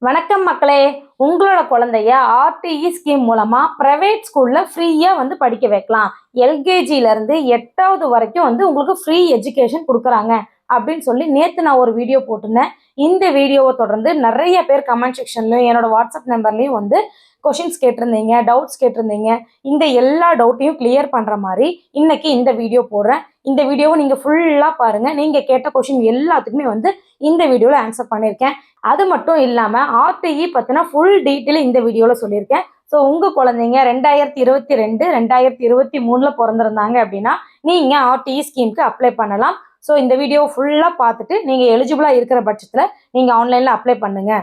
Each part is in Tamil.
வணக்கம் மக்களே. உங்களோட குழந்தைய ஆர்டிஇ ஸ்கீம் மூலமா பிரைவேட் ஸ்கூல்ல ஃப்ரீயா வந்து படிக்க வைக்கலாம். எல்கேஜில இருந்து 8வது வரைக்கும் வந்து உங்களுக்கு ஃப்ரீ எஜுகேஷன் கொடுக்குறாங்க அப்படின்னு சொல்லி நேத்து நான் ஒரு வீடியோ போட்டிருந்தேன். இந்த வீடியோவை தொடர்ந்து நிறைய பேர் கமெண்ட் செக்ஷன்லயும் என்னோட வாட்ஸ்அப் நம்பர்லயும் வந்து கொஷின்ஸ் கேட்டிருந்தீங்க, டவுட்ஸ் கேட்டிருந்தீங்க. இந்த எல்லா டவுட்டையும் கிளியர் பண்ற மாதிரி இன்னைக்கு இந்த வீடியோ போடுறேன். இந்த வீடியோவை நீங்க ஃபுல்லா பாருங்க. நீங்க கேட்ட கொஷின் எல்லாத்துக்குமே வந்து இந்த வீடியோல ஆன்சர் பண்ணியிருக்கேன். அது மட்டும் இல்லாம ஆர்டிஇ பத்தின ஃபுல் டீட்டெயில் இந்த வீடியோல சொல்லியிருக்கேன். ஸோ உங்க குழந்தைங்க 2022 2023ல பிறந்திருந்தாங்க அப்படின்னா நீங்க ஆர்டிஇ ஸ்கீமுக்கு அப்ளை பண்ணலாம். ஸோ இந்த வீடியோ ஃபுல்லா பார்த்துட்டு நீங்க எலிஜிபிளா இருக்கிற பட்சத்துல நீங்க ஆன்லைன்ல அப்ளை பண்ணுங்க.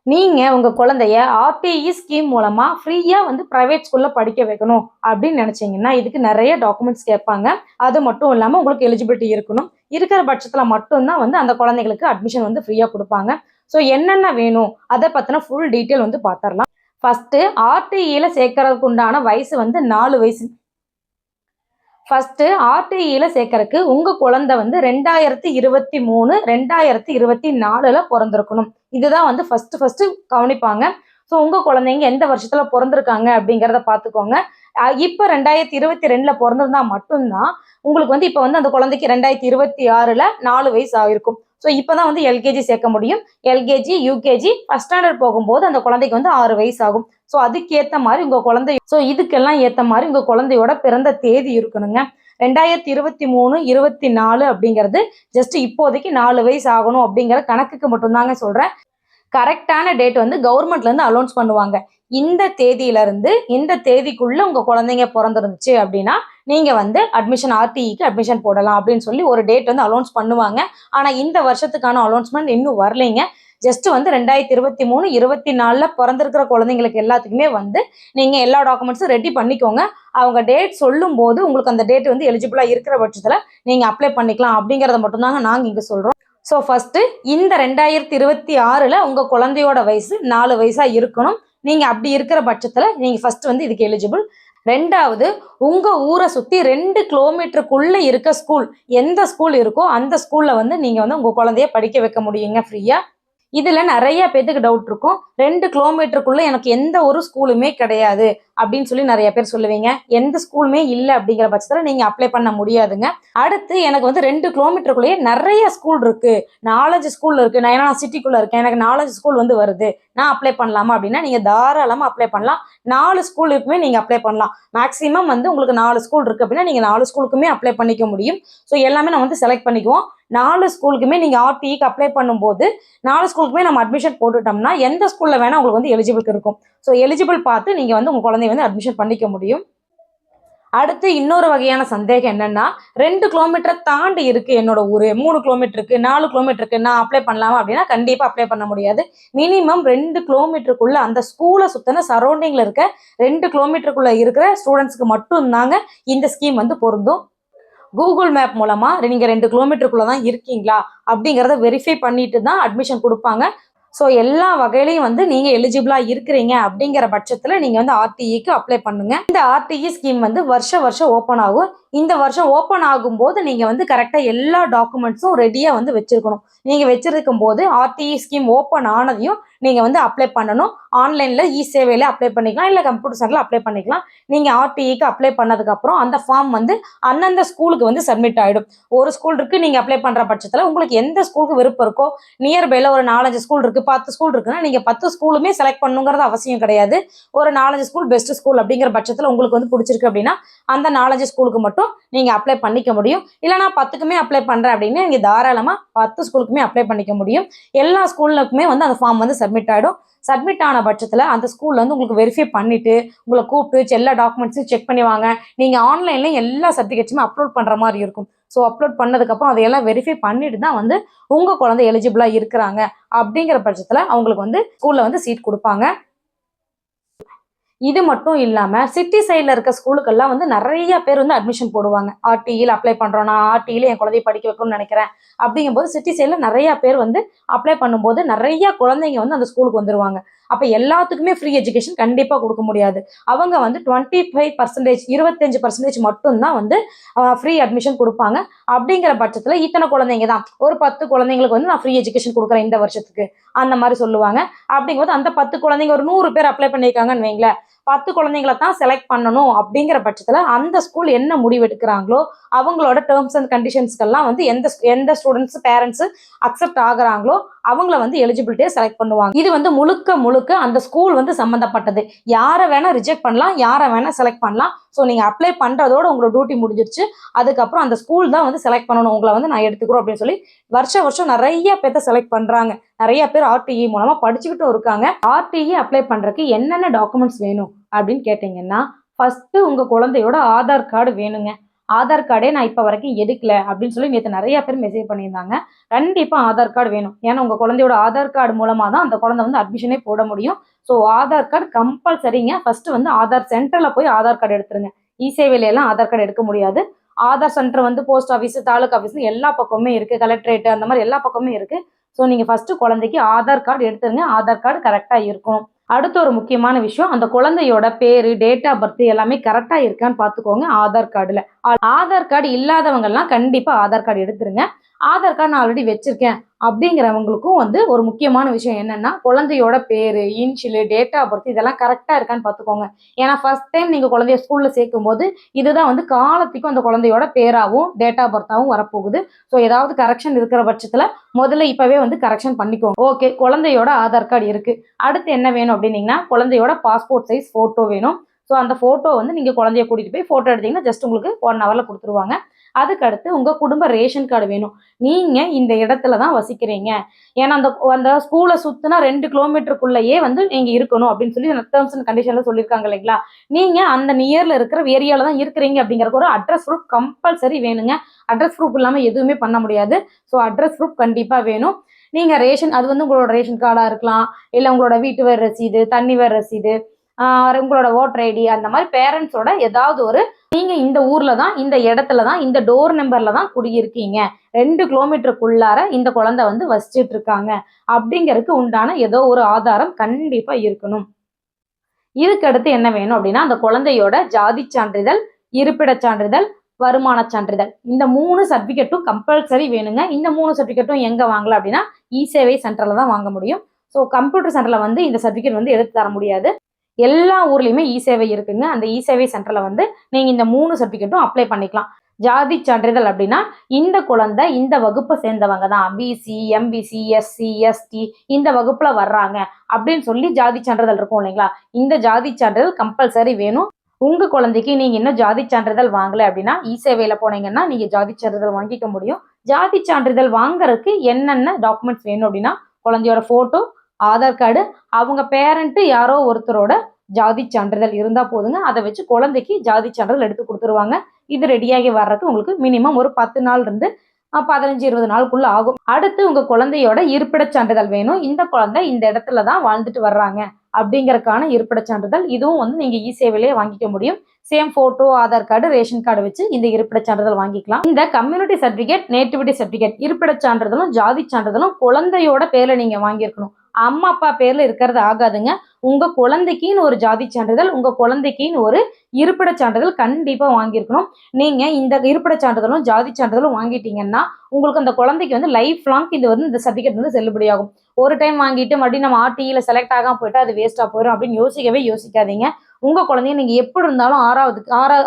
நீங்க உங்க குழந்தைய ஆர்டிஇ ஸ்கீம் மூலமா ஃப்ரீயா வந்து பிரைவேட் ஸ்கூல்ல படிக்க வைக்கணும் அப்படின்னு நினைச்சீங்கன்னா இதுக்கு நிறைய டாக்குமெண்ட்ஸ் கேட்பாங்க. அது மட்டும் இல்லாம உங்களுக்கு எலிஜிபிலிட்டி இருக்கணும். இருக்கிற பட்சத்துல மட்டும்தான் வந்து அந்த குழந்தைகளுக்கு அட்மிஷன் வந்து ஃப்ரீயா கொடுப்பாங்க. ஸோ என்னென்ன வேணும் அதை பத்தின ஃபுல் டீட்டெயில் வந்து பார்த்துடலாம். ஃபர்ஸ்ட் ஆர்டிஇல சேர்க்கறதுக்கு உண்டான வயசு வந்து 4 வயசு. ஃபர்ஸ்ட் ஆர்டிஇல சேர்க்கறதுக்கு உங்க குழந்தை வந்து 2023 2024ல பிறந்திருக்கணும். இதுதான் வந்து ஃபர்ஸ்ட் கவனிப்பாங்க. ஸோ உங்க குழந்தைங்க எந்த வருஷத்துல பிறந்திருக்காங்க அப்படிங்கிறத பார்த்துக்கோங்க. இப்போ 2022ல பிறந்திருந்தா மட்டும்தான் உங்களுக்கு வந்து இப்போ வந்து அந்த குழந்தைக்கு 2026ல 4 வயசு ஆயிருக்கும். ஸோ இப்போதான் வந்து எல்கேஜி சேர்க்க முடியும். எல்கேஜி யூகேஜி ஃபர்ஸ்ட் ஸ்டாண்டர்ட் போகும்போது அந்த குழந்தைக்கு வந்து 6 வயசு ஆகும். ஸோ அதுக்கேற்ற மாதிரி உங்க குழந்தை இதுக்கெல்லாம் ஏற்ற மாதிரி உங்க குழந்தையோட பிறந்த தேதி இருக்கணுங்க. 2023 24 அப்படிங்கிறது ஜஸ்ட் இப்போதைக்கு 4 வயசு ஆகணும் அப்படிங்கிற கணக்குக்கு மட்டும்தாங்க சொல்றேன். கரெக்டான டேட் வந்து கவர்மெண்ட்ல இருந்து அனௌன்ஸ் பண்ணுவாங்க. இந்த தேதியில இருந்து இந்த தேதிக்குள்ள உங்க குழந்தைங்க பிறந்திருந்துச்சு அப்படின்னா நீங்க வந்து ஆர்டிஇக்கு அட்மிஷன் போடலாம் அப்படின்னு சொல்லி ஒரு டேட் வந்து அனௌன்ஸ் பண்ணுவாங்க. ஆனா இந்த வருஷத்துக்கான அனௌன்ஸ்மெண்ட் இன்னும் வரலைங்க. ஜஸ்ட் வந்து 2023 24ல பிறந்திருக்கிற குழந்தைங்களுக்கு எல்லாத்துக்குமே வந்து நீங்க எல்லா டாக்குமெண்ட்ஸும் ரெடி பண்ணிக்கோங்க. அவங்க டேட் சொல்லும் போது உங்களுக்கு அந்த டேட் வந்து எலிஜிபிளா இருக்கிற பட்சத்துல நீங்க அப்ளை பண்ணிக்கலாம் அப்படிங்கறத மட்டும்தாங்க நாங்க இங்க சொல்றோம். ஸோ ஃபர்ஸ்ட் இந்த 2026ல உங்க குழந்தையோட வயசு 4 வயசா இருக்கணும். நீங்க அப்படி இருக்கிற பட்சத்துல நீங்க ஃபர்ஸ்ட் வந்து இதுக்கு எலிஜிபிள். ரெண்டாவது உங்க ஊரை சுத்தி 2 கிலோமீட்டருக்குள்ள இருக்க ஸ்கூல் எந்த ஸ்கூல் இருக்கோ அந்த ஸ்கூல்ல வந்து நீங்க வந்து உங்க குழந்தைய படிக்க வைக்க முடியுங்க ஃப்ரீயா. இதுல நிறைய பேத்துக்கு டவுட் இருக்கும். 2 கிலோமீட்டருக்குள்ள எனக்கு எந்த ஒரு ஸ்கூலுமே கிடையாது அப்படின்னு சொல்லி நிறைய பேர் சொல்லுவீங்க. எந்த ஸ்கூலுமே இல்லை அப்படிங்கிற பட்சத்துல நீங்க அப்ளை பண்ண முடியாதுங்க. அடுத்து எனக்கு வந்து 2 கிலோமீட்டருக்குள்ளேயே நிறைய ஸ்கூல் இருக்கு, 4-5 ஸ்கூல் இருக்கு, நான் சிட்டிக்குள்ள இருக்கேன், எனக்கு 4-5 ஸ்கூல் வந்து வருது, நான் அப்ளை பண்ணலாமா அப்படின்னா நீங்க தாராளமா அப்ளை பண்ணலாம். 4 ஸ்கூலுக்குமே நீங்க அப்ளை பண்ணலாம். மேக்சிமம் வந்து உங்களுக்கு 4 ஸ்கூல் இருக்கு அப்படின்னா நீங்க 4 ஸ்கூலுக்குமே அப்ளை பண்ணிக்க முடியும். ஸோ எல்லாமே நம்ம வந்து செலக்ட் பண்ணிக்குவோம். 4 ஸ்கூலுக்குமே நீங்க ஆர்டிஇக்கு அப்ளை பண்ணும்போது 4 ஸ்கூலுக்குமே நம்ம அட்மிஷன் போட்டுட்டோம்னா எந்த ஸ்கூல்ல வேணா உங்களுக்கு வந்து எலிஜிபிள் இருக்கும். ஸோ எலிஜிபிள் பார்த்து நீங்க வந்து உங்க குழந்தைய வந்து அட்மிஷன் பண்ணிக்க முடியும். அடுத்து இன்னொரு வகையான சந்தேகம் என்னன்னா 2 கிலோமீட்டர் தாண்டி இருக்கு என்னோட ஊரு, 3 கிலோமீட்டருக்கு 4 கிலோமீட்டருக்கு நான் அப்ளை பண்ணலாமா அப்படின்னா கண்டிப்பா அப்ளை பண்ண முடியாது. மினிமம் 2 கிலோமீட்டருக்குள்ள அந்த ஸ்கூலை சுத்தின சரௌண்டிங்ல இருக்க 2 கிலோமீட்டருக்குள்ள இருக்கிற ஸ்டூடெண்ட்ஸ்க்கு மட்டும் தாங்க இந்த ஸ்கீம் வந்து பொருந்தும். கூகுள் மேப் மூலமா நீங்க 2 கிலோமீட்டருக்குள்ள தான் இருக்கீங்களா அப்படிங்கிறத வெரிஃபை பண்ணிட்டு தான் அட்மிஷன் கொடுப்பாங்க. ஸோ எல்லா வகையிலையும் வந்து நீங்க எலிஜிபிளா இருக்கிறீங்க அப்படிங்கிற பட்சத்துல நீங்க வந்து ஆர்டிஇக்கு அப்ளை பண்ணுங்க. இந்த ஆர்டிஇ ஸ்கீம் வந்து வருஷம் ஓப்பன் ஆகும். இந்த வருஷம் ஓப்பன் ஆகும்போது நீங்க வந்து கரெக்டா எல்லா டாக்குமெண்ட்ஸும் ரெடியா வந்து வச்சிருக்கணும். நீங்க வச்சிருக்கும் போது ஆர்டிஇ ஸ்கீம் ஓப்பன் ஆனதையும் நீங்க வந்து அப்ளை பண்ணணும். ஆன்லைன்ல சேவையில அப்ளை பண்ணிக்கலாம், இல்ல கம்ப்யூட்டர் சென்டர்ல அப்ளை பண்ணிக்கலாம். நீங்க ஆர்டிஇக்கு அப்ளை பண்ணதுக்கு அப்புறம் அந்த ஃபார்ம் வந்து அந்தந்த ஸ்கூலுக்கு வந்து சப்மிட் ஆயிடும். ஒரு ஸ்கூல் இருக்கு, நீங்க அப்ளை பண்ற பட்சத்துல உங்களுக்கு எந்த ஸ்கூலுக்கு விருப்பம் இருக்கோ, நியர்பைல ஒரு 4-5 ஸ்கூல் இருக்கு, 10 ஸ்கூல் இருக்குன்னா நீங்க 10 ஸ்கூலுமே செலக்ட் பண்ணுங்கிறது அவசியம் கிடையாது. ஒரு 4-5 ஸ்கூல் பெஸ்ட் ஸ்கூல் அப்படிங்கிற பட்சத்துல உங்களுக்கு வந்து பிடிச்சிருக்கு அப்படின்னா அந்த 4-5 ஸ்கூலுக்கு மட்டும் நீங்க அப்ளை பண்ணிக்க முடியும். இல்லைனா 10க்குமே அப்ளை பண்றேன் அப்படின்னு நீங்க தாராளமா 10 ஸ்கூலுக்குமே அப்ளை பண்ணிக்க முடியும். எல்லா ஸ்கூலுக்குமே வந்து அந்த ஃபார்ம் வந்து சப்மிட் ஆயிடும். சப்மிட் ஆன பட்சத்துல அந்த ஸ்கூல்ல வந்து உங்களுக்கு வெரிஃபை பண்ணிட்டு உங்களை கூப்பிட்டு எல்லா டாக்குமெண்ட்ஸும் செக் பண்ணுவாங்க. நீங்க ஆன்லைன்ல எல்லா சர்டிஃபிகேட்ஸுமே அப்லோட் பண்ற மாதிரி இருக்கும். ஸோ அப்லோட் பண்ணதுக்கு அப்புறம் அதையெல்லாம் வெரிஃபை பண்ணிட்டு தான் வந்து உங்க குழந்தை எலிஜிபிளா இருக்கிறாங்க அப்படிங்கிற பட்சத்துல அவங்களுக்கு வந்து ஸ்கூல்ல வந்து சீட் கொடுப்பாங்க. இது மட்டும் இல்லாம சிட்டி சைட்ல இருக்க ஸ்கூலுக்கெல்லாம் வந்து நிறைய பேர் வந்து அட்மிஷன் போடுவாங்க. ஆர்டிஇல அப்ளை பண்றோம், நான் ஆர்டிஇல என் குழந்தைய படிக்க வைக்கணும்னு நினைக்கிறேன் அப்படிங்கும்போது சிட்டி சைட்ல நிறைய பேர் வந்து அப்ளை பண்ணும்போது நிறைய குழந்தைங்க வந்து அந்த ஸ்கூலுக்கு வந்துருவாங்க. அப்ப எல்லாத்துக்குமே ஃப்ரீ எஜுகேஷன் கண்டிப்பா கொடுக்க முடியாது. அவங்க வந்து 25% 25% மட்டும்தான் வந்து ஃப்ரீ அட்மிஷன் கொடுப்பாங்க. அப்படிங்கிற பட்சத்துல இத்தனை குழந்தைங்க தான், ஒரு 10 குழந்தைங்களுக்கு வந்து நான் ஃப்ரீ எஜுகேஷன் கொடுக்குறேன் இந்த வருஷத்துக்கு, அந்த மாதிரி சொல்லுவாங்க. அப்படிங்கும்போது அந்த 10 குழந்தைங்க ஒரு 100 பேர் அப்ளை பண்ணியிருக்காங்கன்னு வைங்களேன், 10 குழந்தைங்களை தான் செலக்ட் பண்ணணும். அப்படிங்கிற பட்சத்துல அந்த ஸ்கூல் என்ன முடிவு எடுக்கிறாங்களோ அவங்களோட டேர்ம்ஸ் அண்ட் கண்டிஷன்ஸ்க்கெல்லாம் வந்து எந்த எந்த ஸ்டூடெண்ட்ஸ் பேரண்ட்ஸ் அக்செப்ட் ஆகுறாங்களோ அவங்கள வந்து எலிஜிபிலிட்டியை செலக்ட் பண்ணுவாங்க. இது வந்து முழுக்க முழுக்க அந்த ஸ்கூல் வந்து சம்மந்தப்பட்டது. யாரை வேணா ரிஜெக்ட் பண்ணலாம், யாரை வேணா செலக்ட் பண்ணலாம். ஸோ நீங்க அப்ளை பண்றதோட உங்களோட டியூட்டி முடிஞ்சிருச்சு. அதுக்கப்புறம் அந்த ஸ்கூல் தான் வந்து செலக்ட் பண்ணணும், உங்களை வந்து நான் எடுத்துக்கிறோம் அப்படின்னு சொல்லி வருஷம் நிறைய பேர்த்த செலக்ட் பண்றாங்க. நிறைய பேர் ஆர்டிஇ மூலமா படிச்சுக்கிட்டும் இருக்காங்க. ஆர்டிஇ அப்ளை பண்றதுக்கு என்னென்ன டாக்குமெண்ட்ஸ் வேணும் அப்படின்னு கேட்டீங்கன்னா, ஃபர்ஸ்ட் உங்க குழந்தையோட ஆதார் கார்டு வேணுங்க. ஆதார் கார்டே நான் இப்போ வரைக்கும் எடுக்கல அப்படின்னு சொல்லி நேற்று நிறைய பேர் மெசேஜ் பண்ணியிருந்தாங்க. கண்டிப்பா ஆதார் கார்டு வேணும். ஏன்னா உங்க குழந்தையோட ஆதார் கார்டு மூலமா தான் அந்த குழந்தை வந்து அட்மிஷனே போட முடியும். ஸோ ஆதார் கார்டு கம்பல்சரிங்க. ஃபர்ஸ்ட் வந்து ஆதார் சென்டர்ல போய் ஆதார் கார்டு எடுத்துருங்க. இ-சேவையில எல்லாம் ஆதார் கார்டு எடுக்க முடியாது. ஆதார் சென்டர் வந்து போஸ்ட் ஆஃபீஸ், தாலுகா ஆஃபீஸ் எல்லா பக்கமுமே இருக்கு, கலெக்டரேட் அந்த மாதிரி எல்லா பக்கமுமே இருக்கு. ஸோ நீங்க ஃபர்ஸ்ட் குழந்தைக்கு ஆதார் கார்டு எடுத்துருங்க. ஆதார் கார்டு கரெக்டா இருக்கணும். அடுத்த ஒரு முக்கியமான விஷயம், அந்த குழந்தையோட பேரு, டேட் ஆஃப் பர்த் எல்லாமே கரெக்டா இருக்கான்னு பாத்துக்கோங்க ஆதார் கார்டுல. ஆதார் கார்டு இல்லாதவங்க எல்லாம் கண்டிப்பா ஆதார் கார்டு எடுத்துருங்க. ஆதார் கார்டு நான் ஆல்ரெடி வச்சிருக்கேன் அப்படிங்கிறவங்களுக்கும் வந்து ஒரு முக்கியமான விஷயம் என்னன்னா, குழந்தையோட பேரு, இன்ஷியல், டேட் ஆஃப் பர்த் இதெல்லாம் கரெக்டா இருக்கான்னு பாத்துக்கோங்க. ஏன்னா ஃபர்ஸ்ட் டைம் நீங்க குழந்தைய ஸ்கூல்ல சேர்க்கும் போது இதுதான் வந்து காலத்துக்கும் அந்த குழந்தையோட பேராவும் டேட் ஆஃப் பர்த்தாவும் வரப்போகுது. ஸோ ஏதாவது கரெக்ஷன் இருக்கிற பட்சத்துல முதல்ல இப்பவே வந்து கரெக்ஷன் பண்ணிக்கோங்க. ஓகே, குழந்தையோட ஆதார் கார்டு இருக்கு. அடுத்து என்ன வேணும் அப்படின்னீங்கன்னா, குழந்தையோட பாஸ்போர்ட் சைஸ் போட்டோ வேணும். ஸோ அந்த போட்டோ வந்து நீங்க குழந்தைய கூட்டிட்டு போய் போட்டோ எடுத்தீங்கன்னா ஜஸ்ட் உங்களுக்கு 1 ஹவர்ல கொடுத்துருவாங்க. அதுக்கடுத்து உங்க குடும்ப ரேஷன் கார்டு வேணும். நீங்க இந்த இடத்துல தான் வசிக்கிறீங்க, ஏன்னா அந்த அந்த ஸ்கூலை சுத்தினா 2 கிலோமீட்டருக்குள்ளேயே வந்து நீங்க இருக்கணும் அப்படின்னு சொல்லி டேர்ம்ஸ் அண்ட் கண்டிஷன்ல சொல்லியிருக்காங்க இல்லைங்களா. நீங்க அந்த நியர்ல இருக்கிற ஏரியால தான் இருக்கிறீங்க அப்படிங்கறக்கு ஒரு அட்ரஸ் ப்ரூஃப் கம்பல்சரி வேணுங்க. அட்ரஸ் ப்ரூஃப் இல்லாம எதுவுமே பண்ண முடியாது. ஸோ அட்ரஸ் ப்ரூஃப் கண்டிப்பா வேணும். நீங்க ரேஷன், அது வந்து உங்களோட ரேஷன் கார்டா இருக்கலாம், இல்ல உங்களோட வீட்டு வரி ரசீது, தண்ணி வரி ரசீது, உங்களோட ஓட்டர் ஐடி, அந்த மாதிரி பேரண்ட்ஸோட ஏதாவது ஒரு, நீங்க இந்த ஊர்ல தான், இந்த இடத்துல தான், இந்த டோர் நம்பர்ல தான் குடியிருக்கீங்க, 2 கிலோமீட்டருக்குள்ளார இந்த குழந்தை வந்து வசிச்சுட்டு இருக்காங்க அப்படிங்கறதுக்கு உண்டான ஏதோ ஒரு ஆதாரம் கண்டிப்பா இருக்கணும். இதுக்கு அடுத்து என்ன வேணும் அப்படின்னா, அந்த குழந்தையோட ஜாதி சான்றிதழ், இருப்பிட சான்றிதழ், வருமான சான்றிதழ், இந்த 3 சர்டிபிகேட்டும் கம்பல்சரி வேணுங்க. இந்த 3 சர்டிபிகேட்டும் எங்க வாங்கலாம் அப்படின்னா, இ-சேவை சென்டர்ல தான் வாங்க முடியும். ஸோ கம்ப்யூட்டர் சென்டர்ல வந்து இந்த சர்டிபிகேட் வந்து எடுத்து தர முடியாது. எல்லா ஊர்லயுமே இ-சேவை இருக்குங்க. அந்த இ-சேவை சென்டர்ல வந்து நீங்க இந்த 3 சர்டிபிகேட்டும் அப்ளை பண்ணிக்கலாம். ஜாதி சான்றிதழ் அப்படின்னா, இந்த குழந்தை இந்த வகுப்பை சேர்ந்தவங்க தான், பிசி, எம்பிசி, எஸ்சி, எஸ்டி இந்த வகுப்புல வர்றாங்க அப்படின்னு சொல்லி ஜாதி சான்றிதழ் இருக்கும் இல்லைங்களா. இந்த ஜாதி சான்றிதழ் கம்பல்சரி வேணும். உங்க குழந்தைக்கு நீங்க இன்னும் ஜாதி சான்றிதழ் வாங்கல அப்படின்னா, இ-சேவையில போனீங்கன்னா நீங்க ஜாதி சான்றிதழ் வாங்கிக்க முடியும். ஜாதி சான்றிதழ் வாங்குறதுக்கு என்னென்ன டாக்குமெண்ட்ஸ் வேணும் அப்படின்னா, குழந்தையோட போட்டோ, ஆதார் கார்டு, அவங்க பேரண்ட் யாரோ ஒருத்தரோட ஜாதி சான்றிதழ் இருந்தா போதுங்க. அதை வச்சு குழந்தைக்கு ஜாதி சான்றிதழ் எடுத்து கொடுத்துருவாங்க. இது ரெடியாகி வர்றதுக்கு உங்களுக்கு மினிமம் ஒரு 10 நாள் இருந்து 15-20 நாளுக்குள்ள ஆகும். அடுத்து உங்க குழந்தையோட இருப்பிட சான்றிதழ் வேணும். இந்த குழந்தை இந்த இடத்துல தான் வாழ்ந்துட்டு வர்றாங்க அப்படிங்கறதுக்கான இருப்பிட சான்றிதழ். இதுவும் வந்து நீங்க இ-சேவையிலேயே வாங்கிக்க முடியும். Same photo, Aadhaar card, ration card வச்சு இந்த இருப்பிட சான்றிதழ் வாங்கிக்கலாம். இந்த கம்யூனிட்டி சர்டிபிகேட், நேட்டிவிட்டி சர்டிபிகேட், இருப்பிட சான்றிதழும் ஜாதி சான்றிதழும் குழந்தையோட பேர்ல நீங்க வாங்கியிருக்கணும். அம்மா அப்பா பேர்ல இருக்கிறது ஆகாதுங்க. உங்க குழந்தைக்குன்னு ஒரு ஜாதி சான்றிதழ், உங்க குழந்தைக்குன்னு ஒரு இருப்பிட சான்றிதழ் கண்டிப்பா வாங்கியிருக்கணும். நீங்க இந்த இருப்பிட சான்றிதழும் ஜாதி சான்றிதழும் வாங்கிட்டீங்கன்னா உங்களுக்கு அந்த குழந்தைக்கு வந்து லைஃப் லாங் இது வந்து இந்த சர்டிபிகேட் வந்து செல்லுபடியாகும். ஒரு டைம் வாங்கிட்டு மறுபடியும் நம்ம ஆர்டிஇல செலக்ட் ஆகாம போயிட்டா அது வேஸ்டா போயிடும் அப்படின்னு யோசிக்காதீங்க. உங்க குழந்தைய நீங்க எப்படி இருந்தாலும்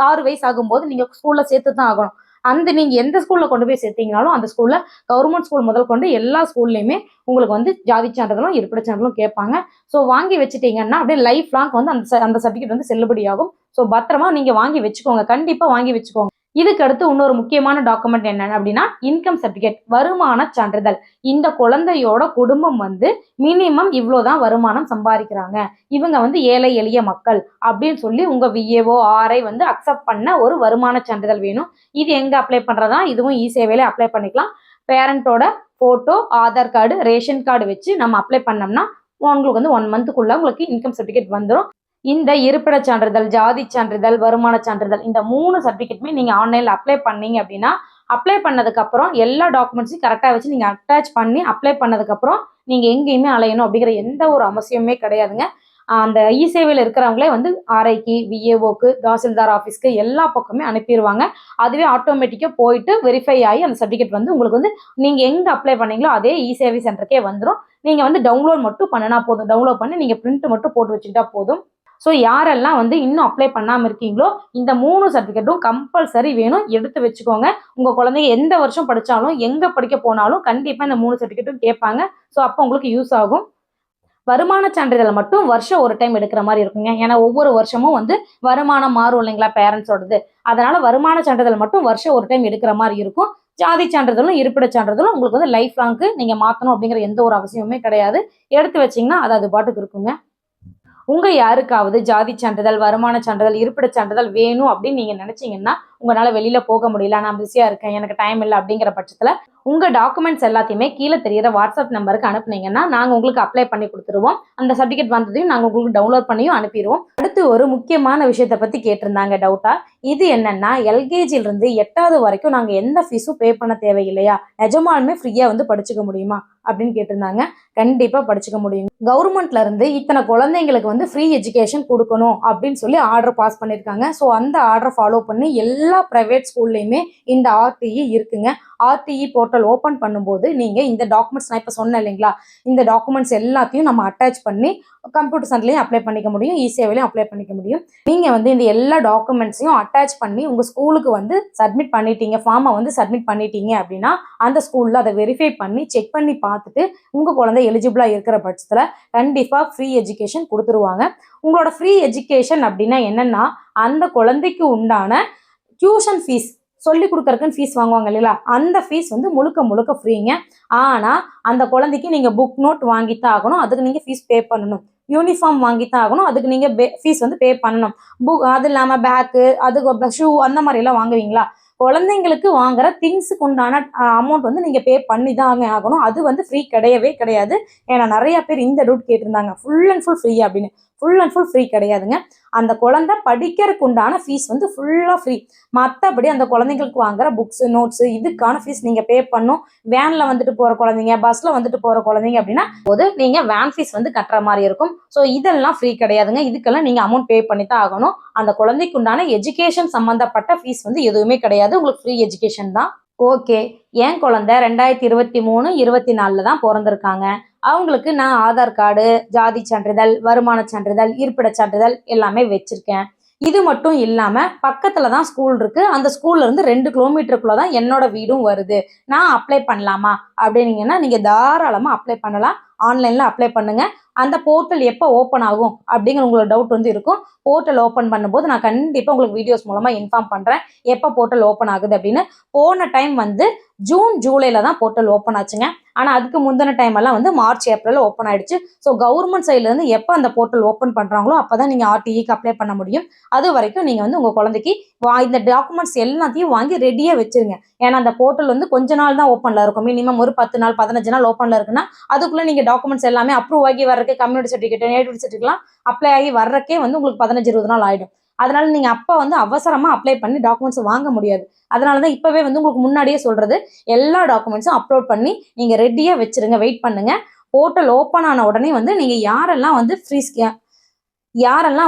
6 வயசு ஆகும்போது நீங்க ஸ்கூல்ல சேர்த்து தான் ஆகணும். அந்த நீங்க எந்த ஸ்கூல்ல கொண்டு போய் சேர்த்தீங்கனாலும் அந்த ஸ்கூல்ல, கவர்மெண்ட் ஸ்கூல் முதல் கொண்டு எல்லா ஸ்கூல்லையுமே உங்களுக்கு வந்து ஜாதி சான்றிதழும் இருப்பிட சான்றிதழும் கேட்பாங்க. ஸோ வாங்கி வச்சுட்டீங்கன்னா அப்படியே லைஃப் லாங் வந்து அந்த சர்டிபிகேட் வந்து செல்லுபடியாகும். ஸோ பத்திரமா நீங்க வாங்கி வச்சுக்கோங்க, கண்டிப்பா வாங்கி வச்சுக்கோங்க. இதுக்கு அடுத்து இன்னொரு முக்கியமான டாக்குமெண்ட் என்ன அப்படின்னா, இன்கம் சர்டிபிகேட், வருமான சான்றிதழ். இந்த குழந்தையோட குடும்பம் வந்து மினிமம் இவ்வளவுதான் வருமானம் சம்பாதிக்கிறாங்க, இவங்க வந்து ஏழை எளிய மக்கள் அப்படின்னு சொல்லி உங்க விஏஓ, ஆர்ஐ வந்து அக்செப்ட் பண்ண ஒரு வருமான சான்றிதழ் வேணும். இது எங்க அப்ளை பண்றதா, இதுவும் இ-சேவையில அப்ளை பண்ணிக்கலாம். பேரண்டோட photo, Aadhaar card, ration card வச்சு நம்ம அப்ளை பண்ணோம்னா உங்களுக்கு வந்து 1 மந்த்துக்குள்ள உங்களுக்கு இன்கம் சர்டிபிகேட் வந்துடும். இந்த இருப்பிட சான்றிதழ், ஜாதி சான்றிதழ், வருமான சான்றிதழ் இந்த 3 சர்டிபிகேட்டுமே நீங்க ஆன்லைன்ல அப்ளை பண்ணீங்க அப்படின்னா, அப்ளை பண்ணதுக்கு அப்புறம் எல்லா டாக்குமெண்ட்ஸையும் கரெக்டா வச்சு நீங்க அட்டாச் பண்ணி அப்ளை பண்ணதுக்கு அப்புறம் நீங்கள் எங்கேயுமே அலையணும் அப்படிங்கிற எந்த ஒரு அவசியமே கிடையாதுங்க. அந்த இ சேவையில் இருக்கிறவங்களே வந்து ஆர்ஐக்கு, விஏஓக்கு, தாசில்தார் ஆஃபீஸ்க்கு எல்லா பக்கமே அனுப்பிடுவாங்க. அதுவே ஆட்டோமேட்டிக்காக போயிட்டு வெரிஃபை ஆகி அந்த சர்டிஃபிகேட் வந்து உங்களுக்கு வந்து நீங்கள் எங்கே அப்ளை பண்ணீங்களோ அதே இ சேவை சென்டருக்கே வந்துடும். நீங்கள் வந்து டவுன்லோட் மட்டும் பண்ணினா போதும். டவுன்லோட் பண்ணி நீங்கள் பிரிண்ட் மட்டும் போட்டு வச்சுக்கிட்டா போதும். ஸோ யாரெல்லாம் வந்து இன்னும் அப்ளை பண்ணாமல் இருக்கீங்களோ இந்த 3 சர்டிஃபிகேட்டும் கம்பல்சரி வேணும், எடுத்து வச்சுக்கோங்க. உங்கள் குழந்தைங்க எந்த வருஷம் படித்தாலும் எங்கே படிக்க போனாலும் கண்டிப்பாக இந்த 3 சர்டிஃபிகேட்டும் கேட்பாங்க. ஸோ அப்போ உங்களுக்கு யூஸ் ஆகும். வருமான சான்றிதழ் மட்டும் வருஷம் ஒரு டைம் எடுக்கிற மாதிரி இருக்குங்க. ஏன்னா ஒவ்வொரு வருஷமும் வந்து வருமானம் மாறும் இல்லைங்களா பேரண்ட்ஸோடது. அதனால வருமான சான்றிதழ் மட்டும் வருஷம் ஒரு டைம் எடுக்கிற மாதிரி இருக்கும். ஜாதி சான்றிதழும் இருப்பிட சான்றிதழும் உங்களுக்கு வந்து லைஃப் லாங்க்கு நீங்க மாத்தணும் அப்படிங்கிற எந்த ஒரு அவசியமுமே கிடையாது. எடுத்து வச்சீங்கன்னா அது பாட்டுக்கு இருக்குங்க. உங்க யாருக்காவது ஜாதி சான்றிதழ், வருமான சான்றிதழ், இருப்பிடச் சான்றிதழ் வேணும் அப்படின்னு நீங்க நினைச்சீங்கன்னா, உங்களால வெளியில போக முடியல, நான் பிஸியா இருக்கேன், எனக்கு டைம் இல்லை அப்படிங்கிற பட்சத்துல உங்க டாக்குமெண்ட்ஸ் எல்லாத்தையுமே கீழே தெரியிற வாட்ஸ்அப் நம்பருக்கு அனுப்புனீங்கன்னா நாங்க உங்களுக்கு அப்ளை பண்ணி கொடுத்துருவோம். அந்த சர்டிஃபிகேட் வந்ததையும் நாங்க உங்களுக்கு டவுன்லோட் பண்ணியும் அனுப்பிடுவோம். அடுத்து ஒரு முக்கியமான விஷயத்தை பத்தி கேட்டிருந்தாங்க டவுட்டா. இது என்னன்னா, எல்கேஜில இருந்து 8வது வரைக்கும் நாங்க எந்த ஃபீஸும் பே பண்ண தேவையில்லையா, நிஜமாலுமே ஃப்ரீயா வந்து படிச்சுக்க முடியுமா அப்படின்னு கேட்டிருந்தாங்க. கண்டிப்பா படிச்சுக்க முடியும். கவர்மெண்ட்ல இருந்து இத்தனை குழந்தைங்களுக்கு வந்து ஃப்ரீ எஜுகேஷன் கொடுக்கணும் அப்படின்னு சொல்லி ஆர்டர் பாஸ் பண்ணியிருக்காங்க. ஸோ அந்த ஆர்டர் ஃபாலோ பண்ணி எல்லா பிரைவேட் ஸ்கூல்லையுமே இந்த ஆர்டிஇ இருக்குங்க. ஆர்டிஇ போர்ட்டல் ஓப்பன் பண்ணும்போது நீங்கள் இந்த டாக்குமெண்ட்ஸ் நான் இப்போ சொன்னேன் இல்லைங்களா, இந்த டாக்குமெண்ட்ஸ் எல்லாத்தையும் நம்ம அட்டாச் பண்ணி கம்ப்யூட்டர் சென்டர்லையும் அப்ளை பண்ணிக்க முடியும், இ சேவையிலையும் அப்ளை பண்ணிக்க முடியும். நீங்கள் வந்து இந்த எல்லா டாக்குமெண்ட்ஸையும் அட்டாச் பண்ணி உங்கள் ஸ்கூலுக்கு வந்து சப்மிட் பண்ணிட்டீங்க, ஃபார்மை வந்து சப்மிட் பண்ணிட்டீங்க அப்படின்னா அந்த ஸ்கூலில் அதை வெரிஃபை பண்ணி செக் பண்ணி பார்த்துட்டு உங்கள் குழந்தை எலிஜிபிளாக இருக்கிற பட்சத்தில் கண்டிப்பாக ஃப்ரீ எஜுகேஷன் கொடுத்துருவாங்க. உங்களோட ஃப்ரீ எஜுகேஷன் அப்படின்னா என்னென்னா, அந்த குழந்தைக்கு உண்டான டியூஷன் ஃபீஸ் சொல்லி கொடுக்கறதுக்குன்னு ஃபீஸ் வாங்குவாங்க இல்லைங்களா, அந்த ஃபீஸ் வந்து முழுக்க முழுக்க ஃப்ரீங்க. ஆனால் அந்த குழந்தைக்கு நீங்கள் புக் நோட் வாங்கித்தான் ஆகணும், அதுக்கு நீங்கள் ஃபீஸ் பே பண்ணணும். யூனிஃபார்ம் வாங்கித்தான் ஆகணும், அதுக்கு நீங்கள் ஃபீஸ் வந்து பே பண்ணணும். அது இல்லாமல் பேக்கு, அது ஷூ அந்த மாதிரிலாம் வாங்குவீங்களா, குழந்தைங்களுக்கு வாங்குற திங்ஸுக்கு உண்டான அமௌண்ட் வந்து நீங்கள் பே பண்ணி தான் ஆகணும். அது வந்து ஃப்ரீ கிடையவே கிடையாது. ஏன்னா நிறைய பேர் இந்த டவுட் கேட்டிருந்தாங்க, ஃபுல் அண்ட் ஃபுல் ஃப்ரீ அப்படின்னு. ஃபுல் அண்ட் ஃபுல் ஃப்ரீ கிடையாதுங்க. அந்த குழந்தை படிக்கிறதுக்கு உண்டான ஃபீஸ் வந்து ஃபுல்லாக ஃப்ரீ. மற்றபடி அந்த குழந்தைங்களுக்கு வாங்குற புக்ஸு, நோட்ஸு இதுக்கான ஃபீஸ் நீங்கள் பே பண்ணணும். வேனில் வந்துட்டு போகிற குழந்தைங்க, பஸ்ஸில் வந்துட்டு போகிற குழந்தைங்க அப்படின்னா போது நீங்கள் வேன் ஃபீஸ் வந்து கட்டுற மாதிரி இருக்கும். ஸோ இதெல்லாம் ஃப்ரீ கிடையாதுங்க. இதுக்கெல்லாம் நீங்கள் அமௌண்ட் பே பண்ணி தான் ஆகணும். அந்த குழந்தைக்கு உண்டான எஜுகேஷன் சம்மந்தப்பட்ட ஃபீஸ் வந்து எதுவுமே கிடையாது, உங்களுக்கு ஃப்ரீ எஜுகேஷன் தான். ஓகே, என் குழந்தை 2023, 24 தான் பிறந்திருக்காங்க. அவங்களுக்கு நான் ஆதார் கார்டு, ஜாதி சான்றிதழ், வருமான சான்றிதழ், இருப்பிட சான்றிதழ் எல்லாமே வச்சிருக்கேன். இது மட்டும் இல்லாம பக்கத்துல தான் ஸ்கூல் இருக்கு. அந்த ஸ்கூல்ல இருந்து 2 கிலோமீட்டருக்குள்ள தான் என்னோட வீடும் வருது. நான் அப்ளை பண்ணலாமா அப்படின்னீங்கன்னா நீங்க தாராளமா அப்ளை பண்ணலாம். ஆன்லைன்ல அப்ளை பண்ணுங்க. அந்த போர்ட்டல் எப்போ ஓப்பன் ஆகும் அப்படிங்கிற உங்களோட டவுட் வந்து இருக்கும். போர்ட்டல் ஓப்பன் பண்ணும்போது நான் கண்டிப்பாக உங்களுக்கு வீடியோஸ் மூலமாக இன்ஃபார்ம் பண்ணுறேன் எப்போ போர்ட்டல் ஓப்பன் ஆகுது அப்படின்னு. போன டைம் வந்து ஜூன் ஜூலைல தான் போர்ட்டல் ஓப்பன் ஆச்சுங்க. ஆனால் அதுக்கு முந்தின டைம் எல்லாம் வந்து மார்ச் ஏப்ரல் ஓப்பன் ஆயிடுச்சு. ஸோ கவர்மெண்ட் சைட்லேருந்து எப்போ அந்த போர்ட்டல் ஓப்பன் பண்ணுறாங்களோ அப்போ தான் நீங்கள் ஆர்டிஇக்கு அப்ளை பண்ண முடியும். அது வரைக்கும் நீங்கள் வந்து உங்கள் குழந்தைக்கு இந்த டாக்குமெண்ட்ஸ் எல்லாத்தையும் வாங்கி ரெடியாக வச்சிருங்க. ஏன்னா அந்த போர்ட்டல் வந்து கொஞ்ச நாள் தான் ஓப்பனில் இருக்கும். மினிமம் ஒரு 10 நாள் 15 நாள் ஓப்பனில் இருக்குன்னா அதுக்குள்ளே நீங்கள் டாக்குமெண்ட்ஸ் எல்லாமே அப்ரூவ் ஆகி வர்றதுக்கு கம்யூனிட்டி சர்டிஃபிகேட், நேட்டிவிட்டி சர்டிஃபிகேட்லாம் அப்ளை ஆகி வர்றக்கே வந்து உங்களுக்கு 15-20 நாள் ஆகிடும். அதனால நீங்கள் அப்போ வந்து அவசரமாக அப்ளை பண்ணி டாக்குமெண்ட்ஸ் வாங்க முடியாது. அதனால தான் இப்போவே வந்து உங்களுக்கு முன்னாடியே சொல்கிறது, எல்லா டாக்குமெண்ட்ஸும் அப்லோட் பண்ணி நீங்கள் ரெடியாக வச்சுருங்க, வெயிட் பண்ணுங்கள். போர்ட்டல் ஓப்பன் ஆன உடனே வந்து நீங்கள் யாரெல்லாம்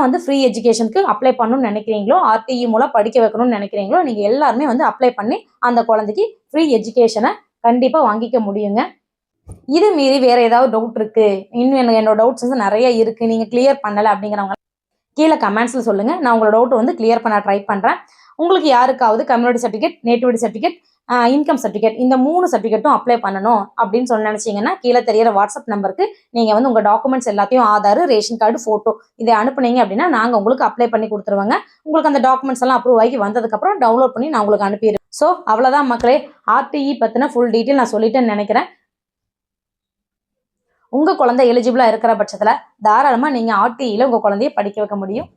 வந்து ஃப்ரீ எஜுகேஷனுக்கு அப்ளை பண்ணணும்னு நினைக்கிறீங்களோ, ஆர்டிஇ மூலம் படிக்க வைக்கணும்னு நினைக்கிறீங்களோ, நீங்கள் எல்லாருமே வந்து அப்ளை பண்ணி அந்த குழந்தைக்கு ஃப்ரீ எஜுகேஷனை கண்டிப்பாக வாங்கிக்க முடியுங்க. இது மீறி வேற ஏதாவது டவுட் இருக்கு, இன்னும் என்னோட டவுட்ஸ் வந்து நிறைய இருக்கு, நீங்க கிளியர் பண்ணல அப்படிங்கிறவங்க கீழே கமெண்ட்ஸ்ல சொல்லுங்க. நான் உங்களோட டவுட் வந்து கிளியர் பண்ண ட்ரை பண்றேன். உங்களுக்கு யாருக்காவது community certificate, nativity certificate, income certificate இந்த 3 சர்டிஃபிகேட்டும் அப்ளை பண்ணணும் அப்படின்னு சொல்லி நினைச்சீங்கன்னா கீழே தெரியற வாட்ஸ்அப் நம்பருக்கு நீங்க வந்து உங்க டாக்குமெண்ட்ஸ் எல்லாத்தையும் ஆதார், ரேஷன் கார்டு, போட்டோ இதை அனுப்புனீங்க அப்படின்னா நாங்க உங்களுக்கு அப்ளை பண்ணி கொடுத்துருவாங்க. உங்களுக்கு அந்த டாக்குமெண்ட்ஸ் எல்லாம் அப்ரூவ் ஆகி வந்ததுக்கு அப்புறம் டவுன்லோட் பண்ணி நான் உங்களுக்கு அனுப்பிடுறேன். ஸோ அவ்வளவுதான் மக்களே, ஆர்டிஇ பத்தின ஃபுல் டீட்டெயில் நான் சொல்லிட்டேன்னு நினைக்கிறேன். உங்க குழந்தை எலிஜிபிளா இருக்கிற பட்சத்துல தாராளமா நீங்க ஆர்டிஇல உங்க குழந்தைய படிக்க வைக்க முடியும்.